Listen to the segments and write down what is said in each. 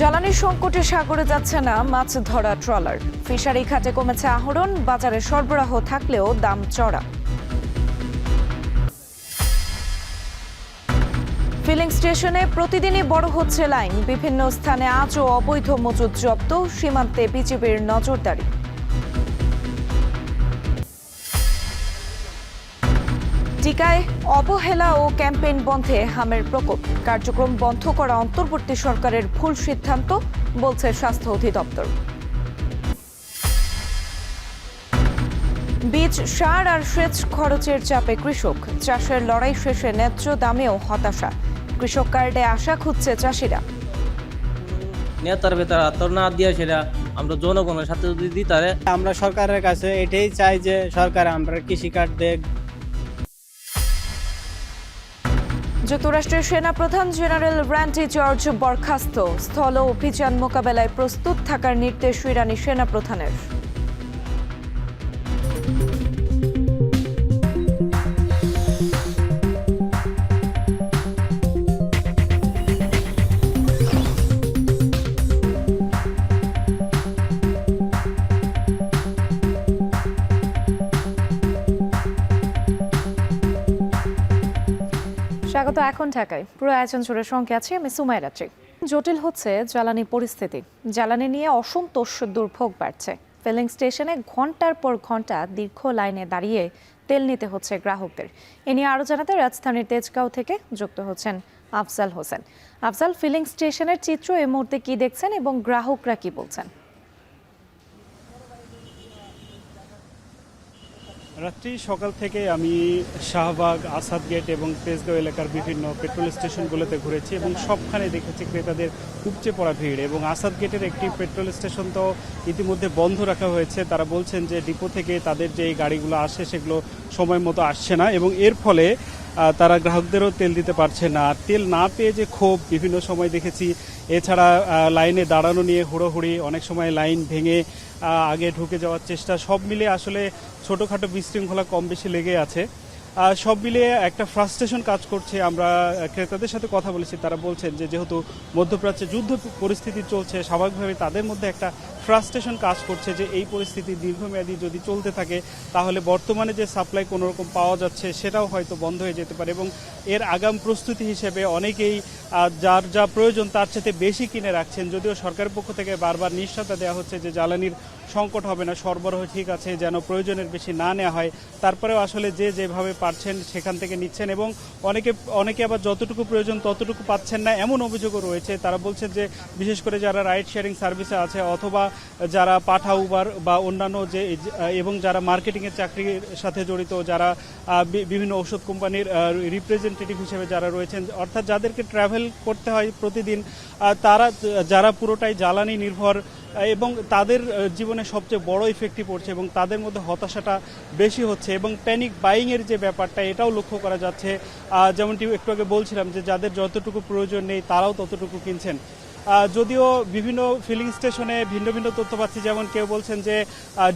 জ্বালানি সংকটে সাগরে যাচ্ছে না মাছ ধরা ট্রলার। ফিশারি খাতে কমেছে আহরণ, বাজারে সরবরাহ থাকলেও দাম চড়া। ফিলিং স্টেশনে প্রতিদিনই বড় হচ্ছে লাইন, বিভিন্ন স্থানে আজও অবৈধ মজুদ জব্দ, সীমান্তে বিজিবির নজরদারি। টিকায় অবহেলা ও ক্যাম্পেইন বন্ধে হামের প্রকোপ, কার্যক্রম বন্ধ করা অন্তর্বর্তী সরকারের ভুল সিদ্ধান্ত, বলছে স্বাস্থ্য অধিদপ্তর। বীজ, সার আর সেচ খরচের চাপে কৃষক, চাষের লড়াই শেষে ন্যায্য দামেও হতাশা, কৃষক কার্ডে আশা খুঁজছে চাষিরা। নেতার ভেতর আতর না দিয়ে সেটা আমরা জনগণের সাথে যদি দিতারে। আমরা সরকারের কাছে এটাই চাই যে সরকার আমরা কৃষি কার্ড দেখ। যুক্তরাষ্ট্রের সেনাপ্রধান জেনারেল র্যান্ডি জর্জ বরখাস্ত, স্থল অভিযান মোকাবেলায় প্রস্তুত থাকার নির্দেশ ইরানি সেনাপ্রধানের। স্বাগত এখন ঢাকায়। পুরো আয়োজন জুড়ে সঙ্গে আছি আমি সুমাইরা ট্রিক। জটিল হচ্ছে জ্বালানি পরিস্থিতি, জ্বালানি নিয়ে অসন্তোষ, দুর্ভোগ বাড়ছে। ফিলিং স্টেশনে ঘন্টার পর ঘন্টা দীর্ঘ লাইনে দাঁড়িয়ে তেল নিতে হচ্ছে গ্রাহকদের। এ নিয়ে আরও জানাতে রাজধানীর তেজগাঁও থেকে যুক্ত হচ্ছেন আফজাল হোসেন। আফজাল, ফিলিং স্টেশনের চিত্র এই মুহূর্তে কি দেখছেন এবং গ্রাহকরা কি বলছেন? রাত্রি সকাল থেকে আমি শাহবাগ, আসাদ গেট এবং তেজগাঁও এলাকার বিভিন্ন পেট্রোল স্টেশনগুলোতে ঘুরেছি এবং সবখানে দেখেছি ক্রেতাদের উপচে পড়া ভিড়। এবং আসাদ গেটের একটি পেট্রোল স্টেশন তো ইতিমধ্যে বন্ধ রাখা হয়েছে। তারা বলছেন যে ডিপো থেকে তাদের যে গাড়িগুলো আসে সেগুলো সময় মতো আসছে না এবং এর ফলে তারা গ্রাহকদেরও তেল দিতে পারছে না। আর তেল না পেয়ে যে ক্ষোভ বিভিন্ন সময় দেখেছি। এছাড়া লাইনে দাঁড়ানো নিয়ে হুড়োহুড়ি, অনেক সময় লাইন ভেঙে আগে ঢুকে যাওয়ার চেষ্টা, সব মিলিয়ে আসলে ছোটোখাটো বিশৃঙ্খলা কম বেশি লেগে আছে। সব মিলিয়ে একটা ফ্রাস্ট্রেশন কাজ করছে। আমরা ক্রেতাদের সাথে কথা বলেছি, তারা বলছেন যে যেহেতু মধ্যপ্রাচ্যে যুদ্ধ পরিস্থিতি চলছে, স্বাভাবিকভাবে তাদের মধ্যে একটা ফ্রাস্ট্রেশন কাজ করছে যে এই পরিস্থিতি দীর্ঘমেয়াদী যদি চলতে থাকে তাহলে বর্তমানে যে সাপ্লাই কোনোরকম পাওয়া যাচ্ছে সেটাও হয়তো বন্ধ হয়ে যেতে পারে। এবং এর আগাম প্রস্তুতি হিসেবে অনেকেই যার যা প্রয়োজন তার চেয়ে বেশি কিনে রাখছেন। যদিও সরকারের পক্ষ থেকে বারবার নিশ্চয়তা দেওয়া হচ্ছে যে জ্বালানির সংকট হবে না, সরবরাহ ঠিক আছে, যেন প্রয়োজনের বেশি না নেওয়া হয়। তারপরেও আসলে যে যেভাবে পারছেন সেখান থেকে নিচ্ছেন এবং অনেকে আবার যতটুকু প্রয়োজন ততটুকু পাচ্ছেন না, এমন অভিযোগও রয়েছে। তারা বলছেন যে বিশেষ করে যারা রাইড শেয়ারিং সার্ভিসে আছে অথবা যারা পাঠা, উবার বা অন্যান্য যে এবং যারা মার্কেটিংয়ের চাকরির সাথে জড়িত, যারা বিভিন্ন ওষুধ কোম্পানির রিপ্রেজেন্টেটিভ হিসেবে যারা রয়েছেন, অর্থাৎ যাদেরকে ট্রাভেল করতে হয় প্রতিদিন, যারা পুরোটাই জ্বালানি নির্ভর এবং তাদের জীবনে সবচেয়ে বড় ইফেক্টই পড়ছে এবং তাদের মধ্যে হতাশাটা বেশি হচ্ছে এবং প্যানিক বাইংয়ের যে ব্যাপারটা এটাও লক্ষ্য করা যাচ্ছে। যেমনটি একটু আগে বলছিলাম যে যাদের যতটুকু প্রয়োজন নেই তারাও ততটুকু কিনছেন। যদিও বিভিন্ন ফিলিং স্টেশনে ভিন্ন ভিন্ন তথ্য পাচ্ছি, যেমন কেউ বলছেন যে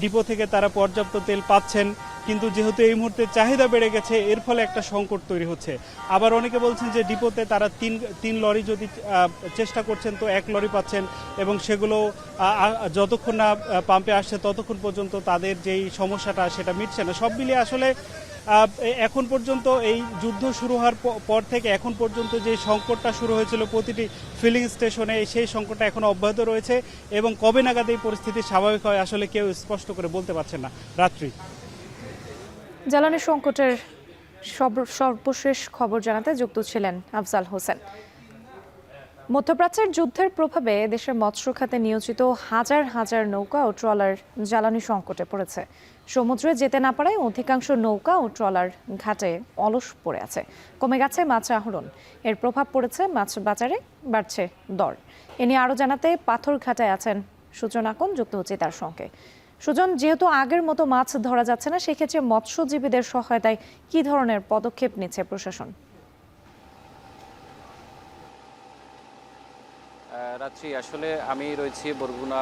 ডিপো থেকে তারা পর্যাপ্ত তেল পাচ্ছেন, কিন্তু যেহেতু এই মুহূর্তে চাহিদা বেড়ে গেছে এর ফলে একটা সংকট তৈরি হচ্ছে। আবার অনেকে বলছেন যে ডিপোতে তারা তিন লরি যদি চেষ্টা করছেন তো এক লরি পাচ্ছেন এবং সেগুলো যতক্ষণ না পাম্পে আসছে ততক্ষণ পর্যন্ত তাদের যেই সমস্যাটা সেটা মিটছে না। সব মিলিয়ে আসলে এখন পর্যন্ত এই যুদ্ধ শুরু হওয়ার পর থেকে এখন পর্যন্ত যে সংকটটা শুরু হয়েছিল প্রতিটি ফিলিং স্টেশনে, সেই সংকটটা এখন অব্যাহত রয়েছে এবং কবে নাগাদ এই পরিস্থিতি স্বাভাবিক হয় আসলে কেউ স্পষ্ট করে বলতে পারছেন না। রাত্রি জ্বালানি সংকটের সর্বশেষ খবর জানাতে যুক্ত ছিলেন আফজাল হোসেন। মধ্যপ্রাচ্যের যুদ্ধের প্রভাবে দেশের মৎস্য খাতে নিয়োজিত হাজার হাজার নৌকা ও ট্রলার জ্বালানি সংকটে পড়েছে। সমুদ্রে যেতে না পারায় অধিকাংশ নৌকা ও ট্রলার ঘাটে অলস পড়ে আছে। কমে গেছে মাছ আহরণ, এর প্রভাব পড়েছে মাছ বাজারে, বাড়ছে দর। এ নিয়ে আরও জানাতে পাথরঘাটায় আছেন সুজন আকন, যুক্ত হচ্ছে তার সঙ্গে। সুজন, যেহেতু আগের মতো মাছ ধরা যাচ্ছে না, সেক্ষেত্রে মৎস্যজীবীদের সহায়তায় কি ধরনের পদক্ষেপ নিচ্ছে প্রশাসন? রাত্রি আসলে আমি রয়েছি বরগুনা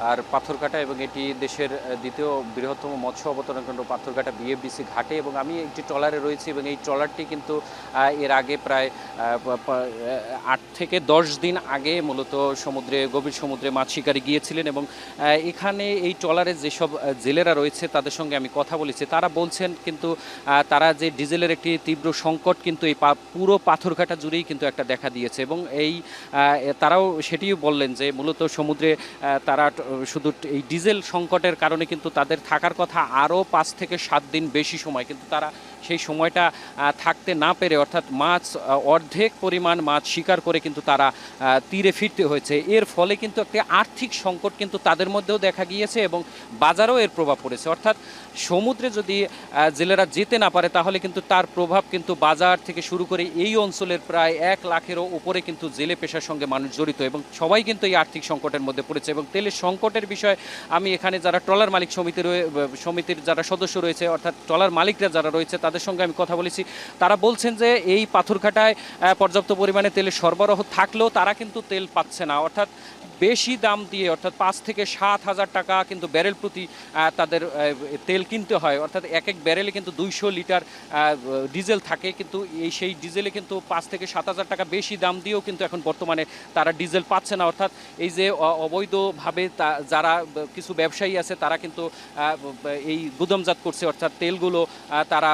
আর পাথরঘাটা এবং এটি দেশের দ্বিতীয় বৃহত্তম মৎস্য অবতরণ কেন্দ্র পাথরঘাটা বিএফডিসি ঘাটে এবং আমি একটি ট্রলারে রয়েছি এবং এই ট্রলারটি কিন্তু এর আগে প্রায় 8 থেকে 10 দিন আগে মূলত গভীর সমুদ্রে মাছ শিকারে গিয়েছিলেন এবং এখানে এই ট্রলারে যেসব জেলেরা রয়েছে তাদের সঙ্গে আমি কথা বলেছি, তারা বলছেন কিন্তু তারা যে ডিজেলের একটি তীব্র সংকট কিন্তু এই পুরো পাথরঘাটা জুড়েই কিন্তু একটা দেখা দিয়েছে এবং তারাও সেটিও বললেন যে মূলত সমুদ্রে তারা শুধু এই ডিজেল সংকটের কারণে কিন্তু তাদের থাকার কথা আরও 5 থেকে 7 দিন বেশি সময়, কিন্তু তারা সেই সময়টা থাকতে না পেরে অর্থাৎ মাছ অর্ধেক পরিমাণ মাছ শিকার করে কিন্তু তারা তীরে ফিরতে হয়েছে। এর ফলে কিন্তু একটি আর্থিক সংকট কিন্তু তাদের মধ্যেও দেখা গিয়েছে এবং বাজারেও এর প্রভাব পড়েছে। অর্থাৎ সমুদ্রে যদি জেলেরা যেতে না পারে তাহলে কিন্তু তার প্রভাব কিন্তু বাজার থেকে শুরু করে এই অঞ্চলের প্রায় 1 লাখেরও উপরে কিন্তু জেলে পেশার সঙ্গে মানুষ জড়িত এবং সবাই কিন্তু এই আর্থিক সংকটের মধ্যে পড়েছে। এবং তেলের সংকটের বিষয়ে আমি এখানে যারা ট্রলার মালিক সমিতির যারা সদস্য রয়েছে অর্থাৎ ট্রলার মালিকরা যারা রয়েছে তাদের সঙ্গে আমি কথা বলেছি, তারা বলছেন যে এই পাথরঘাটায় পর্যাপ্ত পরিমাণে তেলের সরবরাহ থাকলেও তারা কিন্তু তেল পাচ্ছে না, অর্থাৎ বেশি দাম দিয়ে অর্থাৎ 5 থেকে 7 হাজার টাকা কিন্তু ব্যারেল প্রতি তাদের তেল কিনতে হয়, অর্থাৎ এক ব্যারেলে কিন্তু 200 লিটার ডিজেল থাকে, কিন্তু সেই ডিজেলে কিন্তু 5 থেকে 7 হাজার টাকা বেশি দাম দিয়েও কিন্তু এখন বর্তমানে তারা ডিজেল পাচ্ছে না। অর্থাৎ এই যে অবৈধভাবে যারা কিছু ব্যবসায়ী আছে তারা কিন্তু এই গুদামজাত করছে, অর্থাৎ তেলগুলো তারা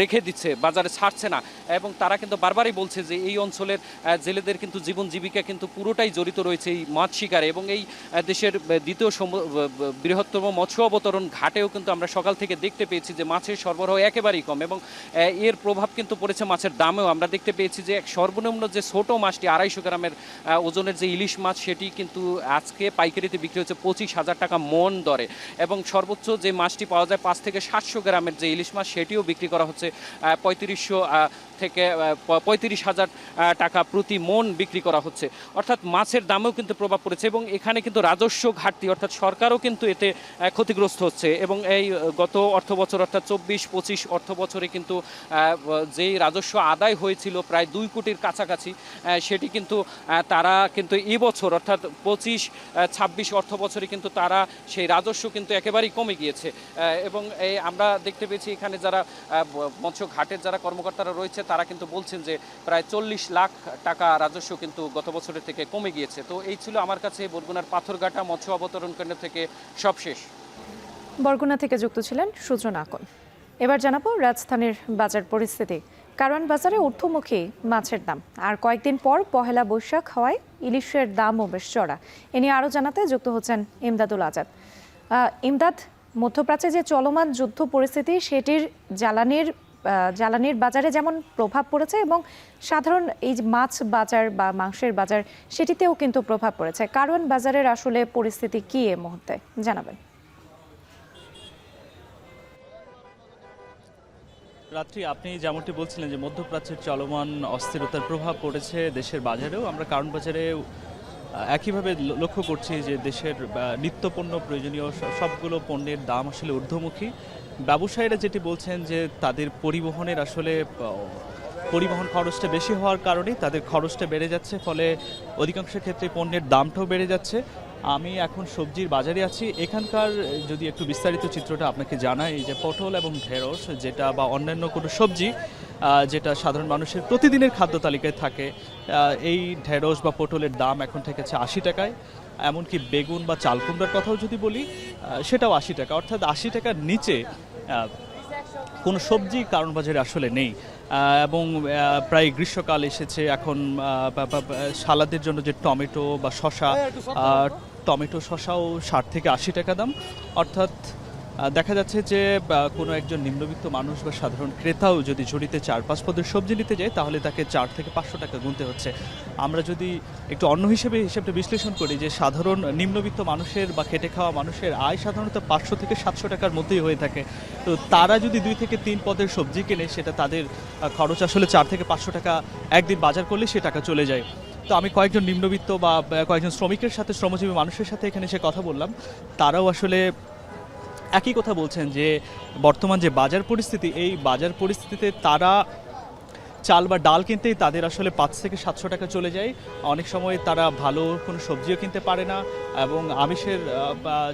রেখে দিচ্ছে, বাজারে ছাড়ছে না এবং তারা কিন্তু বারবারই বলছে যে এই অঞ্চলের জেলেদের কিন্তু জীবন জীবিকা কিন্তু পুরোটাই জড়িত রয়েছে এই মাছ শিকারে। এবং এই দেশের দ্বিতীয় বৃহত্তম মৎস্য অবতরণ ঘাটেও কিন্তু আমরা সকাল থেকে দেখতে পেয়েছি যে মাছের সরবরাহ একেবারেই কম এবং এর প্রভাব কিন্তু পড়েছে মাছের দামেও। আমরা দেখতে পেয়েছি যে সর্বনিম্ন যে ছোট মাছটি 250 গ্রামের ওজনের যে ইলিশ মাছ সেটি কিন্তু আজকে পাইকারিতে বিক্রি হচ্ছে 25,000 টাকা মন দরে এবং সর্বোচ্চ যে মাছটি পাওয়া যায় 5 থেকে 700 গ্রামের যে ইলিশ মাছ সেটিও বিক্রি করা হচ্ছে 3500 থেকে 35,000 টাকা প্রতি মন বিক্রি করা হচ্ছে। অর্থাৎ মাছের দামেও কিন্তু প্রভাব পড়েছে এবং এখানে কিন্তু রাজস্ব ঘাটতি, অর্থাৎ সরকারও কিন্তু এতে ক্ষতিগ্রস্ত হচ্ছে এবং এই গত অর্থ বছর অর্থাৎ 24-25 অর্থ বছরে কিন্তু যেই রাজস্ব আদায় হয়েছিল প্রায় 2 কোটির কাছাকাছি, সেটি কিন্তু তারা কিন্তু এই বছর অর্থাৎ 25-26 অর্থ বছরে কিন্তু তারা সেই রাজস্ব কিন্তু একেবারেই কমে গিয়েছে এবং আমরা দেখতে পেয়েছি এখানে যারা মৎস্য ঘাটের যারা কর্মকর্তারা রয়েছে তারা কিন্তু বলছেন যে প্রায় 40 লাখ টাকা রাজস্ব কিন্তু গত বছরের থেকে কমে গিয়েছে। তো এই ছিল আমার কাছে বরগুনার পাথরঘাটা মৎস্য অবতরণ কেন্দ্র থেকে সবশেষ। বরগুনা থেকে যুক্ত ছিলেন সুজন আকন। এবার জানাবো রাজধানীর বাজার পরিস্থিতি। কারওয়ান বাজারে ঊর্ধ্বমুখী মাছের দাম, আর কয়েকদিন পর পহেলা বৈশাখ হওয়ায় ইলিশের দামও বেশ চড়া। এ নিয়ে আরও জানাতে যুক্ত হচ্ছেন ইমদাদুল আজাদ। ইমদাদ, মধ্যপ্রাচ্যে যে চলমান যুদ্ধ পরিস্থিতি সেটির জ্বালানির বাজারে যেমন প্রভাব পড়েছে এবং সাধারণ এই মাছ বাজার বা মাংসের বাজার সেটিতেও কিন্তু প্রভাব পড়েছে। কারওয়ান বাজারের আসলে পরিস্থিতি কি এই মুহূর্তে জানাবেন? রাত্রি, আপনি যেমনটি বলছিলেন যে মধ্যপ্রাচ্যের চলমান অস্থিরতার প্রভাব পড়েছে দেশের বাজারেও। আমরা কারওয়ান বাজারে একইভাবে লক্ষ্য করছি যে দেশের নিত্যপণ্য প্রয়োজনীয় সবগুলো পণ্যের দাম আসলে ঊর্ধ্বমুখী। ব্যবসায়ীরা যেটি বলছেন যে তাদের পরিবহনের আসলে পরিবহন খরচটা বেশি হওয়ার কারণে তাদের খরচটা বেড়ে যাচ্ছে, ফলে অধিকাংশ ক্ষেত্রে পণ্যের দামটাও বেড়ে যাচ্ছে। আমি এখন সবজির বাজারে আছি। এখানকার যদি একটু বিস্তারিত চিত্রটা আপনাকে জানাই, যে পটল এবং ঢেঁড়স যেটা বা অন্যান্য কোনো সবজি যেটা সাধারণ মানুষের প্রতিদিনের খাদ্য তালিকায় থাকে, এই ঢেঁড়স বা পটলের দাম এখন থেকেছে 80 টাকায়। এমনকি বেগুন বা চাল কুমড়ার কথাও যদি বলি সেটাও 80 টাকা, অর্থাৎ 80 টাকার নিচে কোনো সবজি কারওয়ান বাজারে আসলে নেই। এবং প্রায় গ্রীষ্মকাল এসেছে, এখন সালাদের জন্য যে টমেটো বা শসা, টমেটো শসাও 60 থেকে 80 টাকা দাম। অর্থাৎ দেখা যাচ্ছে যে কোনো একজন নিম্নবিত্ত মানুষ বা সাধারণ ক্রেতাও যদি ঝুড়িতে 4-5 পদের সবজি নিতে যায় তাহলে তাকে 4 থেকে 500 টাকা গুনতে হচ্ছে। আমরা যদি একটু অন্য হিসেবটা বিশ্লেষণ করি যে সাধারণ নিম্নবিত্ত মানুষের বা খেটে খাওয়া মানুষের আয় সাধারণত 500 থেকে 700 টাকার মধ্যেই হয়ে থাকে, তো তারা যদি 2 থেকে 3 পদের সবজি কেনে সেটা তাদের খরচ আসলে 4 থেকে 500 টাকা একদিন বাজার করলে সে টাকা চলে যায়। তো আমি কয়েকজন নিম্নবিত্ত বা কয়েকজন শ্রমিকের সাথে, শ্রমজীবী মানুষের সাথে এখানে এসে কথা বললাম, তারাও আসলে একই কথা বলছেন যে বর্তমান যে বাজার পরিস্থিতি, এই বাজার পরিস্থিতিতে তারা চাল বা ডাল কিনতেই তাদের আসলে 5 থেকে 700 টাকা চলে যায়। অনেক সময় তারা ভালো কোনো সবজিও কিনতে পারে না এবং আমিষের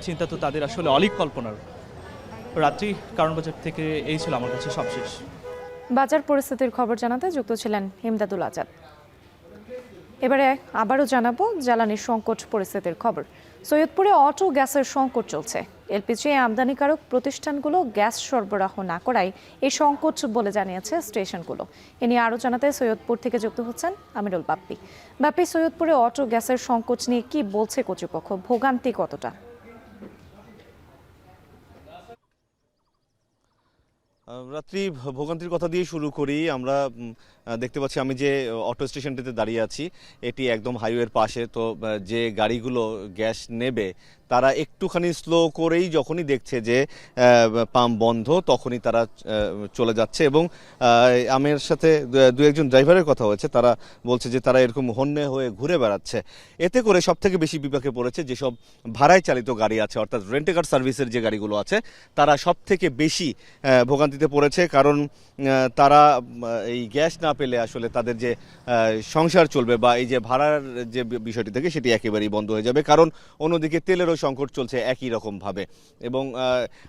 চিন্তা তো তাদের আসলে অলীক কল্পনার। রাত্রি কারণ বাজার থেকে এই ছিল আমার কাছে সবশেষ। বাজার পরিস্থিতির খবর জানাতে যুক্ত ছিলেন ইমদাদুল আজাদ। এবারে আবারও জানাবো জ্বালানির সংকট পরিস্থিতির খবর। সৈয়দপুরে অটো গ্যাসের সংকট চলছে। এলপিজি আমদানিকারক প্রতিষ্ঠানগুলো গ্যাস সরবরাহ না করায় এই সংকট বলে জানিয়েছে স্টেশনগুলো। এ নিয়ে আরও জানাতে সৈয়দপুর থেকে যুক্ত হচ্ছেন আমিরুল বাপ্পি। বাপ্পি, সৈয়দপুরে অটো গ্যাসের সংকট নিয়ে কি বলছে কর্তৃপক্ষ? ভোগান্তি কতটা? রাত্রি ভোগান্তির কথা দিয়ে শুরু করি। আমরা দেখতে পাচ্ছি, আমি যে অটো স্টেশনটিতে দাঁড়িয়ে আছি এটি একদম হাইওয়ের পাশে। তো যে গাড়িগুলো গ্যাস নেবে তারা একটুখানি স্লো করেই যখনই দেখছে যে পাম্প বন্ধ তখনই তারা চলে যাচ্ছে। এবং আমার সাথে দু একজন ড্রাইভারের কথা হয়েছে, তারা বলছে যে তারা এরকম হন্যে হয়ে ঘুরে বেড়াচ্ছে। এতে করে সব থেকে বেশি বিপাকে পড়েছে যেসব ভাড়ায় চালিত গাড়ি আছে, অর্থাৎ রেন্টে কার সার্ভিসের যে গাড়িগুলো আছে তারা সব থেকে বেশি ভোগান্তিতে পড়েছে। কারণ তারা এই গ্যাস না পেলে আসলে তাদের যে সংসার চলবে বা এই যে ভাড়ার যে বিষয়টি থেকে সেটি একেবারেই বন্ধ হয়ে যাবে। কারণ অন্যদিকে তেলেরও সংকট চলছে একই রকমভাবে। এবং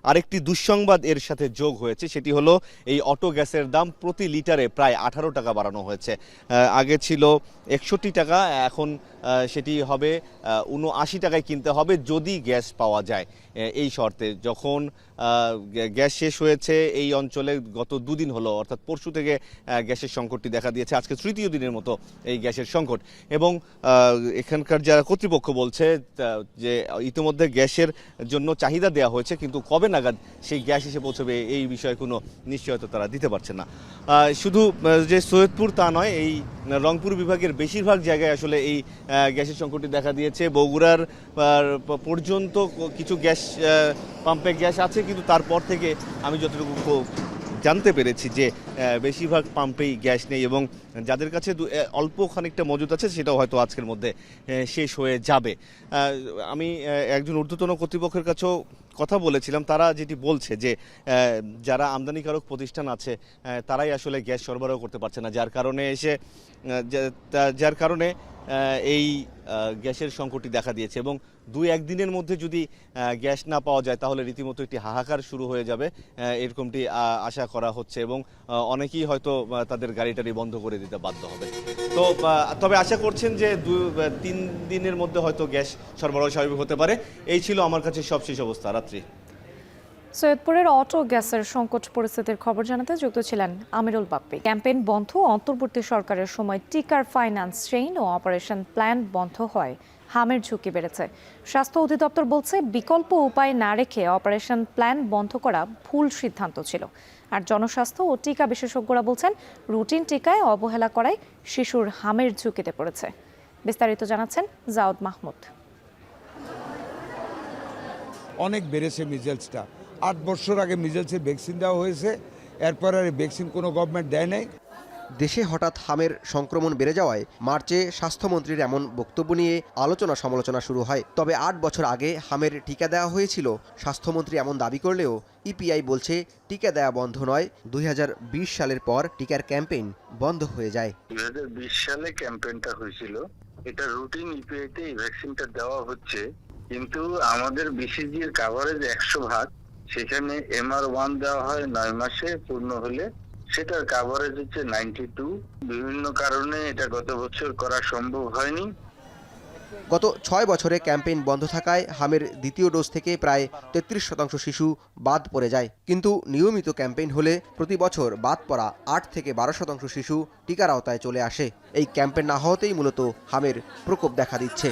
আরেকটি দুঃসংবাদ এর সাথে যোগ হয়েছে, সেটি হলো এই অটো গ্যাসের দাম প্রতি লিটারে প্রায় 18 টাকা বাড়ানো হয়েছে। আগে ছিল 61 টাকা, এখন সেটি হবে 79 টাকায় কিনতে হবে যদি গ্যাস পাওয়া যায়। এই শর্তে যখন গ্যাস শেষ হয়েছে এই অঞ্চলে গত দুদিন হলো, অর্থাৎ পরশু থেকে গ্যাসের সংকটটি দেখা দিয়েছে। আজকে তৃতীয় দিনের মতো এই গ্যাসের সংকট। এবং এখানকার যারা কর্তৃপক্ষ বলছে যে ইতিমধ্যে গ্যাসের জন্য চাহিদা দেওয়া হয়েছে, কিন্তু কবে নাগাদ সেই গ্যাস এসে পৌঁছবে এই বিষয়ে কোনো নিশ্চয়তা তারা দিতে পারছে না। শুধু যে সৈয়দপুর তা নয়, এই রংপুর বিভাগের বেশিরভাগ জায়গায় আসলে এই গ্যাসের সংকটটি দেখা দিয়েছে। বগুড়ার পর্যন্ত কিছু গ্যাস পাম্পে গ্যাস আছে, কিন্তু তারপর থেকে আমি যতটুকু জানতে পেরেছি যে বেশিরভাগ পাম্পেই গ্যাস নেই এবং যাদের কাছে অল্প খানিকটা মজুদ আছে সেটাও হয়তো আজকের মধ্যে শেষ হয়ে যাবে। আমি একজন ঊর্ধ্বতন কর্তৃপক্ষের কাছেও কথা বলেছিলাম, তারা যেটি বলছে যে যারা আমদানিকারক প্রতিষ্ঠান আছে তারাই আসলে গ্যাস সরবরাহ করতে পারছে না, যার কারণে এই গ্যাসের সংকটটি দেখা দিয়েছে। এবং 2-1 দিনের মধ্যে যদি গ্যাস না পাওয়া যায় তাহলে রীতিমতো একটি হাহাকার শুরু হয়ে যাবে, এরকমটি আশা করা হচ্ছে। এবং অনেকেই হয়তো তাদের গাড়িটারি বন্ধ করে দিতে বাধ্য হবে। তো তবে আশা করছেন যে 2-3 দিনের মধ্যে হয়তো গ্যাস সরবরাহ স্বাভাবিক হতে পারে। এই ছিল আমার কাছে সবশেষ অবস্থা। রাত্রি সৈয়দপুরের অটো গ্যাসের সংকট পরিস্থিতির খবর জানাতে যুক্ত ছিলেন আমিরুল বাপ্পি। ক্যাম্পেইন বন্ধ, অন্তর্বর্তী সরকারের সময় টিকার ফাইন্যান্স চেইন ও অপারেশন প্ল্যান বন্ধ হয় হামের ঝুঁকি বেড়েছে। স্বাস্থ্য অধিদপ্তর বলছে বিকল্প উপায় না রেখে অপারেশন প্ল্যান বন্ধ করা ভুল সিদ্ধান্ত ছিল। আর জনস্বাস্থ্য ও টিকা বিশেষজ্ঞরা বলছেন রুটিন টিকায় অবহেলা করায় শিশুর হামের ঝুঁকিতে পড়েছে। বিস্তারিত জানাচ্ছেন জাওদ মাহমুদ। অনেক বেড়েছে মিজেলসটা। 8 বছর আগে মিজেলসের ভ্যাকসিন দেওয়া হয়েছে, এরপর আর ভ্যাকসিন কোনো গভর্নমেন্ট দেয় নাই। দেশে হঠাৎ হামের সংক্রমণ বেড়ে যাওয়ায় মার্চে স্বাস্থ্যমন্ত্রীর এমন বক্তব্য নিয়ে আলোচনা সমালোচনা শুরু হয়। তবে 8 বছর আগে হামের টিকা দেওয়া হয়েছিল। স্বাস্থ্যমন্ত্রী এমন দাবি করলেও ইপিআই বলছে টিকা দেওয়া বন্ধ নয়, 2020 সালের পর টিকার ক্যাম্পেইন বন্ধ হয়ে যায়। 2020 সালে ক্যাম্পেইনটা হয়েছিল, এটা রুটিন ইপিআইতে এই ভ্যাকসিনটা দেওয়া হচ্ছে, কিন্তু আমাদের বিসিজির কাভারেজ 100%, সেখানে MR1 দেওয়া হয় 9 মাসে পূর্ণ হলে, সেটার কাভারেজ হচ্ছে 92। বিভিন্ন কারণে এটা গত বছর করা সম্ভব হয়নি। গত 6 বছরে ক্যাম্পেইন বন্ধ থাকায় হামের দ্বিতীয় ডোজ থেকে প্রায় 33% শিশু বাদ পড়ে যায়। কিন্তু নিয়মিত ক্যাম্পেইন হলে প্রতি বছর বাদ পড়া 8 থেকে 12% শিশু টিকার আওতায় চলে আসে। এই ক্যাম্পেইন না হওয়াতেই মূলত হামের প্রকোপ দেখা দিচ্ছে।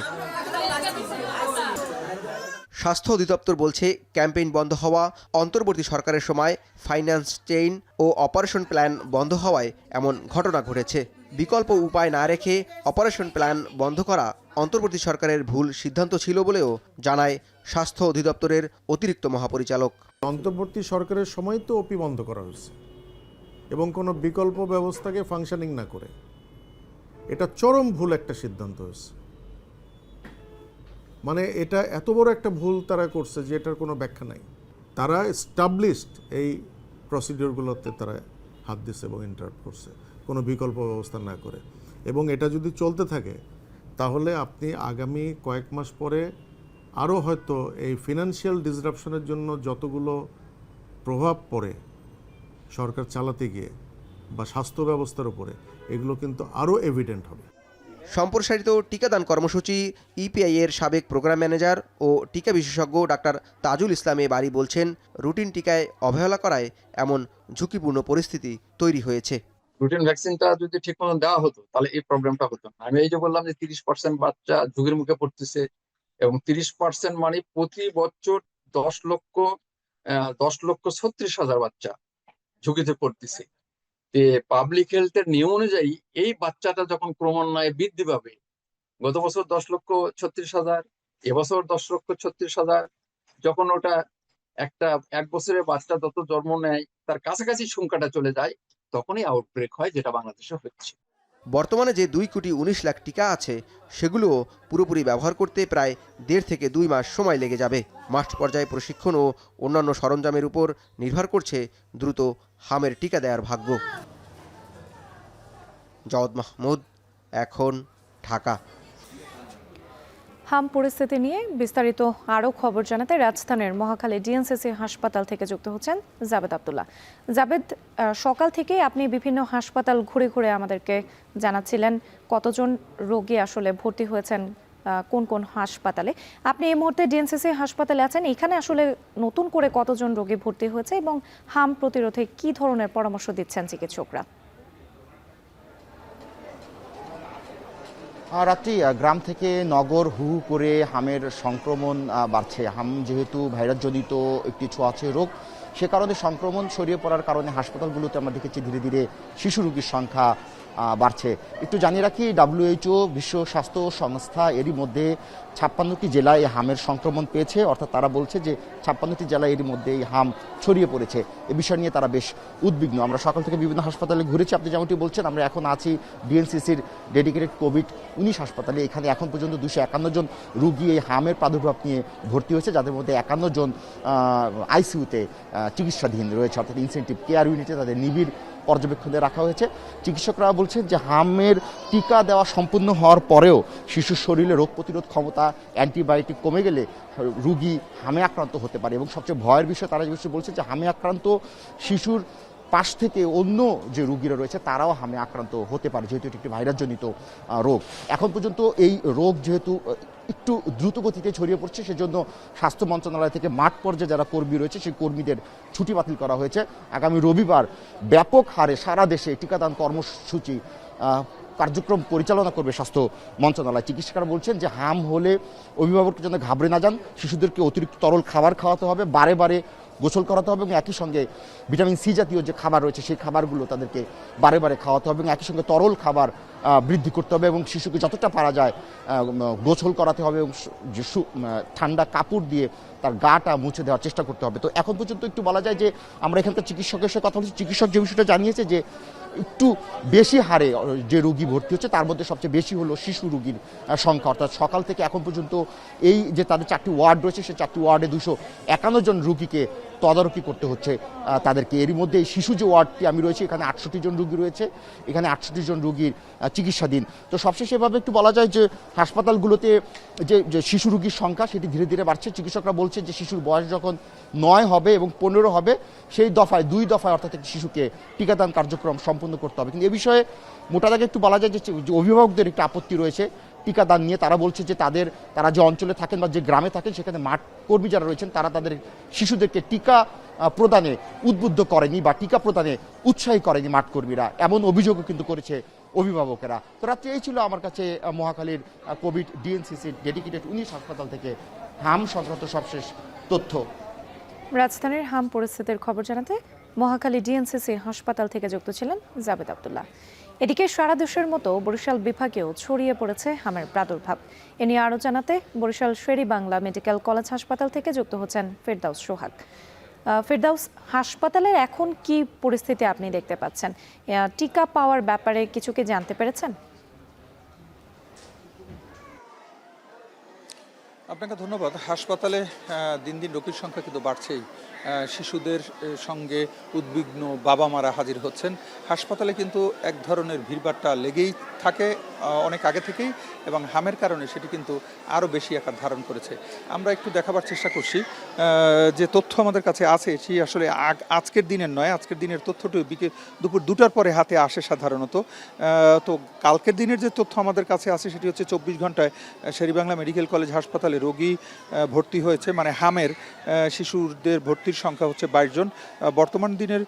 স্বাস্থ্য অধিদপ্তর বলছে ক্যাম্পেইন বন্ধ হওয়া, অন্তর্বর্তী সরকারের সময় ফাইন্যান্স চেইন ও অপারেশন প্ল্যান বন্ধ হওয়ায় এমন ঘটনা ঘটেছে। বিকল্প উপায় না রেখে অপারেশন প্ল্যান বন্ধ করা অন্তর্বর্তী সরকারের ভুল সিদ্ধান্ত ছিল বলেও জানায় স্বাস্থ্য অধিদপ্তরের অতিরিক্ত মহাপরিচালক। অন্তর্বর্তী সরকারের সময় তো ওপি বন্ধ করা হয়েছে এবং কোনো বিকল্প ব্যবস্থাকে ফাংশনিং না করে, এটা চরম ভুল একটা সিদ্ধান্ত হয়েছে। মানে এটা এত বড় একটা ভুল তারা করছে যে এটার কোনো ব্যাখ্যা নাই। তারা এস্টাবলিশড এই প্রসিডিওরগুলোতে তারা হাত দিচ্ছে এবং ইন্টারাপ্ট করছে। কোনো বিকল্প ব্যবস্থা না করে। এবং এটা যদি চলতে থাকে তাহলে আপনি আগামী কয়েক মাস পরে আরও হয়তো এই ফিনান্সিয়াল ডিসরাপশনের জন্য যতগুলো প্রভাব পড়ে সরকার চালাতে গিয়ে বা স্বাস্থ্য ব্যবস্থার উপরে, এগুলো কিন্তু আরও এভিডেন্ট হবে। সম্প্রসারিত টিকাদান কর্মসূচি ইপিআই এর সাবেক প্রোগ্রাম ম্যানেজার ও টিকা বিশেষজ্ঞ ডাক্তার তাজুল ইসলাম বাড়ি বলছেন, রুটিন টিকায় অবহেলা করায় এমন ঝুঁকিপূর্ণ পরিস্থিতি তৈরি হয়েছে। রুটিন ভ্যাকসিনটা যদি ঠিক মতো দেওয়া হতো তাহলে এই প্রবলেমটা হতো না। আমি এই যে বললাম যে 30% বাচ্চা ঝুঁকির মুখে পড়তেছে, এবং 30% মানে প্রতি বছর 10,36,000 বাচ্চা ঝুঁকিতে পড়তেছে। পাবলিক হেলথের নিয়ম অনুযায়ী এই বাচ্চাটা যখন ক্রমান্বয়ে বৃদ্ধি পাবে, গত বছর 10,36,000, এবছর 10,36,000, যখন ওটা এক বছরের বাচ্চা যত জন্ম নেয় তার কাছাকাছি সংখ্যাটা চলে যায়, তখনই আউটব্রেক হয়, যেটা বাংলাদেশে হচ্ছে। বর্তমানে যে 2,19,00,000 টিকা আছে সেগুলো পুরোপুরি ব্যবহার করতে প্রায় 1.5 থেকে 2 মাস সময় লেগে যাবে। মাঠ পর্যায়ে প্রশিক্ষণ ও অন্যান্য সরঞ্জামের উপর নির্ভর করছে দ্রুত হামের টিকা দেওয়ার ভাগ্য। জাওয়াদ মাহমুদ, এখন, ঢাকা। হাম পরিস্থিতি নিয়ে বিস্তারিত আরও খবর জানাতে রাজধানীর মহাখালী ডিএনসিসি হাসপাতাল থেকে যুক্ত হচ্ছেন জাবেদ আব্দুল্লাহ। জাবেদ, সকাল থেকে আপনি বিভিন্ন হাসপাতাল ঘুরে ঘুরে আমাদেরকে জানাচ্ছিলেন কতজন রোগী আসলে ভর্তি হয়েছেন কোন কোন হাসপাতালে। আপনি এই মুহূর্তে ডিএনসিসি হাসপাতালে আছেন, এখানে আসলে নতুন করে কতজন রোগী ভর্তি হয়েছে এবং হাম প্রতিরোধে কী ধরনের পরামর্শ দিচ্ছেন চিকিৎসকরা? রাত্রি গ্রাম থেকে নগর হু হু করে হামের সংক্রমণ বাড়ছে। হাম যেহেতু ভাইরাসজনিত একটি ছোঁয়াচে রোগ, সে কারণে সংক্রমণ ছড়িয়ে পড়ার কারণে হাসপাতালগুলোতে আমরা দেখেছি ধীরে ধীরে শিশু রোগীর সংখ্যা বাড়ছে। একটু জানিয়ে রাখি, WHO বিশ্ব স্বাস্থ্য সংস্থা এরই মধ্যে 56টি জেলায় হামের সংক্রমণ পেয়েছে, অর্থাৎ তারা বলছে যে 56টি জেলায় এরই মধ্যে এই হাম ছড়িয়ে পড়েছে। এ বিষয় নিয়ে তারা বেশ উদ্বিগ্ন। আমরা সকাল থেকে বিভিন্ন হাসপাতালে ঘুরেছি, আপনি যেমনটি বলছেন। আমরা এখন আছি ডিএনসিসির ডেডিকেটেড কোভিড-19 হাসপাতালে। এখানে এখন পর্যন্ত 251 জন রুগী এই হামের প্রাদুর্ভাব নিয়ে ভর্তি হয়েছে, যাদের মধ্যে 51 জন আইসিইউতে চিকিৎসাধীন রয়েছে, অর্থাৎ ইনসেন্টিভ কেয়ার ইউনিটে তাদের নিবিড় পর্যবেক্ষণে রাখা হয়েছে। চিকিৎসকরা বলছেন যে হামের টিকা দেওয়া সম্পূর্ণ হওয়ার পরেও শিশুর শরীরে রোগ প্রতিরোধ ক্ষমতা, অ্যান্টিবায়োটিক কমে গেলে রুগী হামে আক্রান্ত হতে পারে। এবং সবচেয়ে ভয়ের বিষয় তারা যে বলছে যে হামে আক্রান্ত শিশুর পাশ থেকে অন্য যে রুগীরা রয়েছে তারাও হামে আক্রান্ত হতে পারে, যেহেতু এটি একটি ভাইরাসজনিত রোগ। এখন পর্যন্ত এই রোগ যেহেতু একটু দ্রুত গতিতে ছড়িয়ে পড়ছে, সেজন্য স্বাস্থ্য মন্ত্রণালয় থেকে মাঠ পর্যায়ে যারা কর্মী রয়েছে সেই কর্মীদের ছুটি বাতিল করা হয়েছে। আগামী রবিবার ব্যাপক হারে সারা দেশে টিকাদান কর্মসূচি কার্যক্রম পরিচালনা করবে স্বাস্থ্য মন্ত্রণালয়। চিকিৎসকরা বলছেন যে হাম হলে অভিভাবকরা যেন ঘাবড়ে না যান, শিশুদেরকে অতিরিক্ত তরল খাবার খাওয়াতে হবে, বারে বারে গোসল করাতে হবে, এবং একই সঙ্গে ভিটামিন সি জাতীয় যে খাবার রয়েছে সেই খাবারগুলো তাদেরকে বারে বারে খাওয়াতে হবে, এবং একই সঙ্গে তরল খাবার বৃদ্ধি করতে হবে, এবং শিশুকে যতটা পারা যায় গোসল করাতে হবে, এবং ঠান্ডা কাপড় দিয়ে তার গাটা মুছে দেওয়ার চেষ্টা করতে হবে। তো এখন পর্যন্ত একটু বলা যায় যে আমরা এখানকার চিকিৎসকের সাথে কথা বলছি, চিকিৎসক যে বিষয়টা জানিয়েছে যে একটু বেশি হারে যে রোগী ভর্তি হচ্ছে তার মধ্যে সবচেয়ে বেশি হলো শিশু রোগীর সংখ্যা। অর্থাৎ সকাল থেকে এখন পর্যন্ত এই যে তাদের 4টি ওয়ার্ড রয়েছে সেই 4টি ওয়ার্ডে 251 জন রোগীকে তদারকি করতে হচ্ছে তাদেরকে। এরই মধ্যে এই শিশু যে ওয়ার্ডটি আমি রয়েছে এখানে 68 জন রোগী রয়েছে, এখানে 68 জন রোগীর চিকিৎসাধীন। তো সবশেষে এভাবে একটু বলা যায় যে হাসপাতালগুলোতে যে শিশু রোগীর সংখ্যা সেটি ধীরে ধীরে বাড়ছে। চিকিৎসকরা বলছে যে শিশুর বয়স যখন 9 হবে এবং 15 হবে সেই দফায় 2 দফায় অর্থাৎ শিশুকে টিকাদান কার্যক্রম সম্পন্ন করতে হবে। কিন্তু এ বিষয়ে মোটা দাগে একটু বলা যায় যে অভিভাবকদের একটি আপত্তি রয়েছে টিকাদান নিয়ে। তারা বলছে যে তারা যে অঞ্চলে থাকেন বা যে গ্রামে থাকেন সেখানে মাঠ কর্মী যারা রয়েছেন তারা তাদের শিশুদেরকে টিকা প্রদানে উদ্বুদ্ধ করেনি বা টিকা প্রদানে উৎসাহী করেনি মাঠ কর্মীরা, এমন অভিযোগও কিন্তু করেছে অভিভাবকেরা। তো রাত্রে এই ছিল আমার কাছে মহাখালীর কোভিড ডিএনসিসির ডেডিকেটেড 19 হাসপাতাল থেকে হাম সংক্রান্ত সবশেষ তথ্য। রাজধানীর হাম পরিস্থিতির খবর জানাতে মহাখালী ডিএনসিসি হাসপাতাল থেকে যুক্ত ছিলেন জাবেদ আব্দুল্লাহ। এদিকে সারা দেশের মতো বরিশাল বিভাগেও ছড়িয়ে পড়েছে হামের প্রাদুর্ভাব। এ নিয়ে আরও জানাতে বরিশাল শেরি বাংলা মেডিকেল কলেজ হাসপাতাল থেকে যুক্ত হচ্ছেন ফেরদাউস সোহাগ। ফেরদাউস, হাসপাতালের এখন কি পরিস্থিতি আপনি দেখতে পাচ্ছেন? টিকা পাওয়ার ব্যাপারে কিছু কি জানতে পেরেছেন? আপনাকে ধন্যবাদ। হাসপাতালে দিন দিন রোগীর সংখ্যা কিন্তু বাড়ছেই। শিশুদের সঙ্গে উদ্বিগ্ন বাবা মারা হাজির হচ্ছেন। হাসপাতালে কিন্তু এক ধরনের ভিড়ভাট্টা লেগেই থাকে অনেক আগে থেকেই, এবং হামের কারণে সেটি কিন্তু আরও বেশি আকার ধারণ করেছে। আমরা একটু দেখাবার চেষ্টা করছি যে তথ্য আমাদের কাছে আছে সেটি আসলে আজকের দিনের নয়। আজকের দিনের তথ্যটি দুপুর 2টার পরে হাতে আসে সাধারণত। তো কালকের দিনের যে তথ্য আমাদের কাছে আছে সেটি হচ্ছে 24 ঘন্টায় শেরেবাংলা মেডিকেল কলেজ হাসপাতালে রোগী ভর্তি হয়েছে, মানে হামের শিশুদের ভর্তির সংখ্যা হচ্ছে 22 জন। বর্তমান দিনের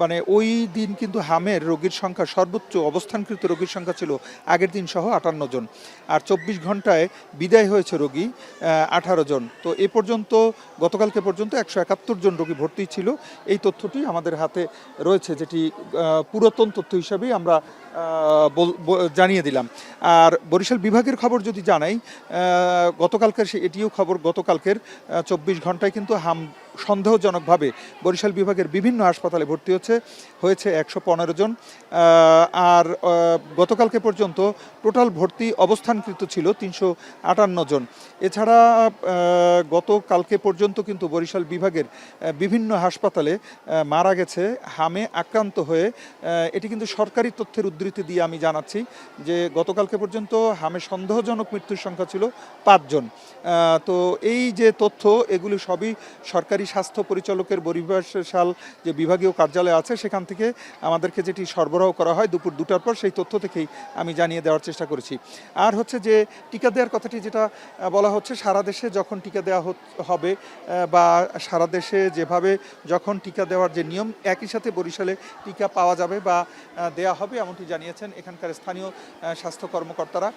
মানে ওই দিন কিন্তু হামের রোগীর সংখ্যা সর্বোচ্চ অবস্থানকৃত রোগীর সংখ্যা ছিল আগের দিন সহ 58 জন, আর 24 ঘন্টায় বিদায় হয়েছে রোগী 18 জন। তো এ পর্যন্ত গতকালকে পর্যন্ত 171 জন রোগী ভর্তি ছিল। এই তথ্যটি আমাদের হাতে রয়েছে, যেটি পুরাতন তথ্য হিসাবেই আমরা জানিয়ে দিলাম। আর বরিশাল বিভাগের খবর যদি জানাই, গতকালকের এটিও খবর, গতকালকের 24 ঘন্টায় কিন্তু সন্দেহজনকভাবে বরিশাল বিভাগের বিভিন্ন হাসপাতালে ভর্তি হয়েছে 115 জন। আর গতকালকে পর্যন্ত টোটাল ভর্তি অবস্থানকৃত ছিল 358 জন। এছাড়া গতকালকে পর্যন্ত কিন্তু বরিশাল বিভাগের বিভিন্ন হাসপাতালে মারা গেছে হামে আক্রান্ত হয়ে। এটি কিন্তু সরকারি তথ্যের উদ্ধৃতি দিয়ে আমি জানাচ্ছি যে গতকালকে পর্যন্ত হামে সন্দেহজনক মৃত্যুর সংখ্যা ছিল 5 জন। তো এই যে তথ্য, এগুলি সবই সরকারি স্বাস্থ্য পরিচালকের বরিশাল যে বিভাগীয় কার্যালয় আছে সেখান থেকে আমাদেরকে যেটি সরবরাহ করা হয় দুপুর 2টার পর, সেই তথ্য থেকেই আমি জানিয়ে দেওয়ার চেষ্টা করেছি। আর হচ্ছে যে টিকা দেওয়ার কথাটি যেটা বলা হচ্ছে, সারা দেশে যখন টিকা দেওয়া হবে বা সারা দেশে যেভাবে যখন টিকা দেওয়ার যে নিয়ম, একই সাথে বরিশালে টিকা পাওয়া যাবে বা দেয়া হবে এমনটি জানিয়েছেন এখানকার স্থানীয় স্বাস্থ্য কর্মকর্তারা।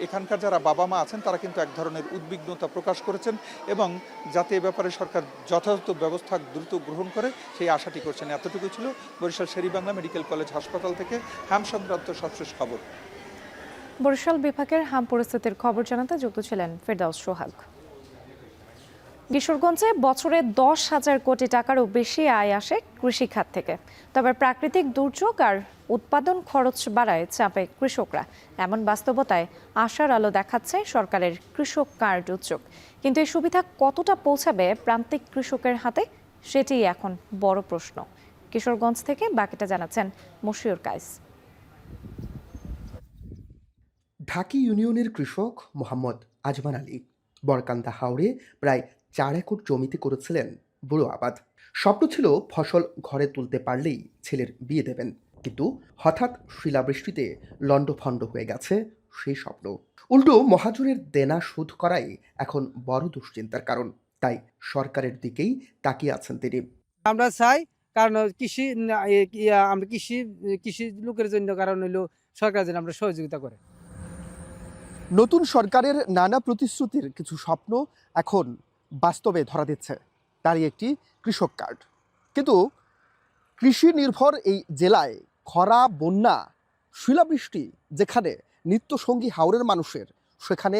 এখানকার যারা বাবা মা আছেন তারা কিন্তু এক ধরনের উদ্বিগ্নতা প্রকাশ করেছেন এবং যাতে এ ব্যাপারে সরকার যথাযথ ব্যবস্থা দ্রুত গ্রহণ করে সেই আশাটি করছেন। এতটুকু ছিল বরিশাল শেরেবাংলা মেডিকেল কলেজ হাসপাতাল থেকে হাম সংক্রান্ত সবশেষ খবর। বরিশাল বিভাগের হাম পরিস্থিতির খবর জানাতে যুক্ত ছিলেন ফেরদাউস সোহাগ। কিশোরগঞ্জে বছরে 10,000 কোটি টাকারও বেশি আয় আসে কৃষি খাত থেকে। তবে প্রাকৃতিক দুর্যোগ আর উৎপাদন খরচ বাড়ায় চাপে কৃষকরা। এমন বাস্তবতায় আশার আলো দেখাচ্ছে সরকারের কৃষক কার্ড উদ্যোগ। কিন্তু এই সুবিধা কতটা পৌঁছাবে প্রান্তিক কৃষকের হাতে, সেটিই এখন বড় প্রশ্ন। কিশোরগঞ্জ থেকে বাকিটা জানাচ্ছেন মশিউর কায়েস। ঢাকি ইউনিয়নের কৃষক মোহাম্মদ আজমান আলী বরকান্দা হাওড়ে প্রায় 4 একর জমিতে করেছিলেন বুড়ো আবাদ। স্বপ্ন ছিল ফসল ঘরে তুলতে পারলেই ছেলের বিয়ে দেবেন, কিন্তু হঠাৎ শিলাবৃষ্টিতে লণ্ডভণ্ড হয়ে গেছে সেই স্বপ্ন। উল্টো মহাজনের দেনা শোধ করাই এখন বড় দুশ্চিন্তার কারণ। তাই সরকারের দিকেই তাকিয়ে আছেন তিনি। আমরা চাই, কারণ আমরা কৃষি লোকের জন্য, কারণ হইলো সরকার যেন আমরা সহযোগিতা করে। নতুন সরকারের নানা প্রতিশ্রুতির কিছু স্বপ্ন এখন বাস্তবে ধরা দিচ্ছে, তারই একটি কৃষক কার্ড। কিন্তু কৃষি নির্ভর এই জেলায় খরা, বন্যা, শিলাবৃষ্টি যেখানে নিত্যসঙ্গী হাওরের মানুষের, সেখানে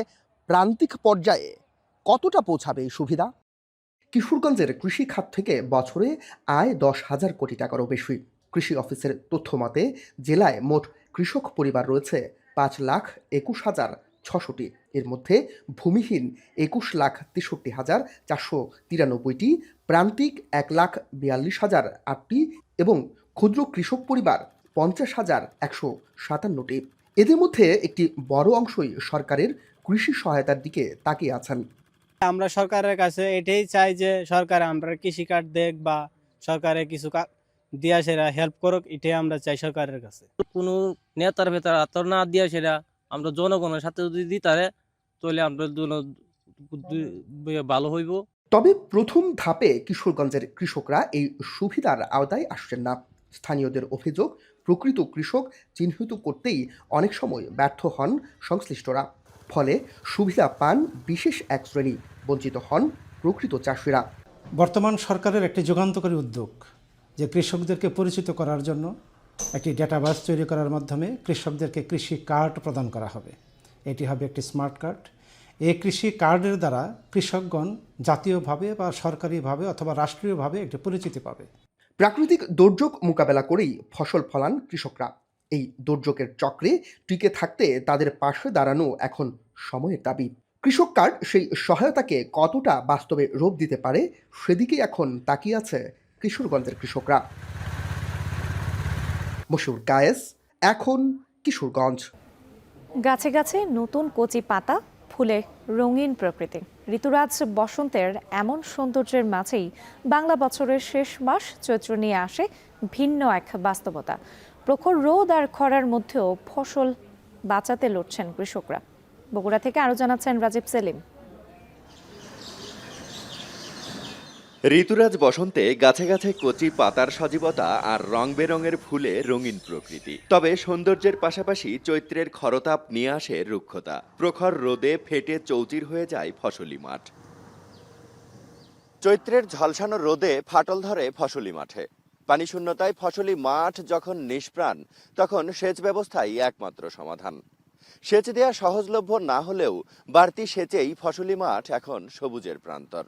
প্রান্তিক পর্যায়ে কতটা পৌঁছাবে এই সুবিধা? কিশোরগঞ্জের কৃষি খাত থেকে বছরে আয় 10,000 কোটি টাকারও বেশি। কৃষি অফিসের তথ্য মতে জেলায় মোট কৃষক পরিবার রয়েছে 5,21,600টি। এর মধ্যে ভূমিহীন 21,63,493টি, প্রান্তিক 1,42,008টি এবং ক্ষুদ্র কৃষক পরিবার 50,157টি। এদের মধ্যে একটি বড় অংশই সরকারের কৃষি সহায়তার দিকে তাকিয়ে আছেন। আমরা সরকারের কাছে এটাই চাই যে সরকার আমরা কৃষি কার্ড দেখ বা সরকারের কিছু দিয়া সেরা হেল্প করুক, এটাই আমরা চাই সরকারের কাছে। কোনো নেতার ভেতর আতর না দিয়া সেটা আমরা জনগণের সাথে যদি দিতারে তাহলে আমরা ভালো হইব। তবে প্রথম ধাপে কিশোরগঞ্জের কৃষকরা এই সুবিধার আওতায় আসছেন না। স্থানীয়দের অভিযোগ, প্রকৃত কৃষক চিহ্নিত করতেই অনেক সময় ব্যর্থ হন সংশ্লিষ্টরা। ফলে সুবিধা পান বিশেষ এক শ্রেণী, বঞ্চিত হন প্রকৃত চাষিরা। বর্তমান সরকারের একটি যুগান্তকারী উদ্যোগ যে কৃষকদেরকে পরিচিত করার জন্য একটি ডেটাবেস তৈরি করার মাধ্যমে কৃষকদেরকে কৃষি কার্ড প্রদান করা হবে। এটি হবে একটি স্মার্ট কার্ড। এই কৃষি কার্ডের দ্বারা কৃষকগণ জাতীয়ভাবে বা সরকারিভাবে অথবা রাষ্ট্রীয়ভাবে একটি পরিচিতি পাবে। প্রাকৃতিক দুর্যোগ মোকাবেলা করেই ফসল ফলান কৃষকরা। এই দুর্যোগের চক্রে টিকে থাকতে তাদের পাশে দাঁড়ানো এখন সময়ের দাবি। কৃষক কার্ড সেই সহায়তাকে কতটা বাস্তবে রূপ দিতে পারে সেদিকেই এখন তাকিয়ে আছে কিশোরগঞ্জের কৃষকরা। মশিউর কায়েস, এখন কিশোরগঞ্জ। গাছে গাছে নতুন কচি পাতা, ফুলে রঙিন প্রকৃতি। ঋতুরাজ বসন্তের এমন সৌন্দর্যের মাঝেই বাংলা বছরের শেষ মাস চৈত্র নিয়ে আসে ভিন্ন এক বাস্তবতা। প্রখর রোদ আর খরার মধ্যেও ফসল বাঁচাতে লড়ছেন কৃষকরা। বগুড়া থেকে আরো জানাচ্ছেন রাজীব সেলিম। ঋতুরাজ বসন্তে গাছে গাছে কচি পাতার সজীবতা আর রং বেরঙের ফুলে রঙিন প্রকৃতি। তবে সৌন্দর্যের পাশাপাশি চৈত্রের খরতাপ নিয়ে আসে রুক্ষতা। প্রখর রোদে ফেটে চৌচির হয়ে যায় ফসলি মাঠ। চৈত্রের ঝলসানো রোদে ফাটল ধরে ফসলি মাঠে। পানি শূন্যতায় ফসলি মাঠ যখন নিষ্প্রাণ, তখন সেচ ব্যবস্থাই একমাত্র সমাধান। সেচ দেয়া সহজলভ্য না হলেও বাড়তি সেচেই ফসলি মাঠ এখন সবুজের প্রান্তর।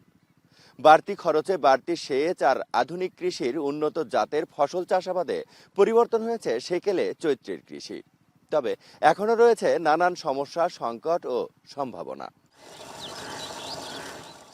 বাড়তি খরচে বাড়তি সেচ আর আধুনিক কৃষির উন্নত জাতের ফসল চাষাবাদে পরিবর্তন হয়েছে সেকেলে চৈত্রের কৃষি। তবে এখনো রয়েছে নানান সমস্যা, সংকট ও সম্ভাবনা।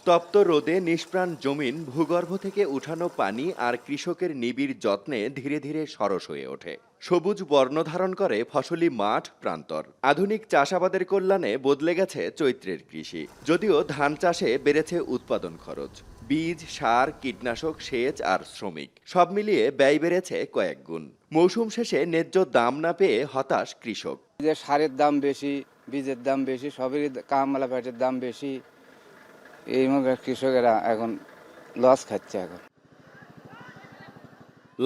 তপ্ত রোদে নিষ্প্রাণ জমিন, ভূগর্ভ থেকে উঠানো পানি আর কৃষকের নিবিড় যত্নে ধীরে ধীরে সরস হয়ে ওঠে। সবুজ বর্ণ ধারণ করে ফসলি মাঠ প্রান্তর। আধুনিক চাষাবাদের কল্যাণে বদলে গেছে চৈত্রের কৃষি। যদিও ধান চাষে বেড়েছে উৎপাদন খরচ, বীজ, সার, কীটনাশক, সেচ আর শ্রমিক সব মিলিয়ে ব্যয় বেড়েছে কয়েক গুণ। মৌসুম শেষে ন্যায্য দাম না পেয়ে হতাশ কৃষক। সারের দাম বেশি, বীজের দাম বেশি, সবেরই কামলা প্যাটের দাম বেশি। এই মধ্যে কৃষকেরা এখন লস খাচ্ছে। এখন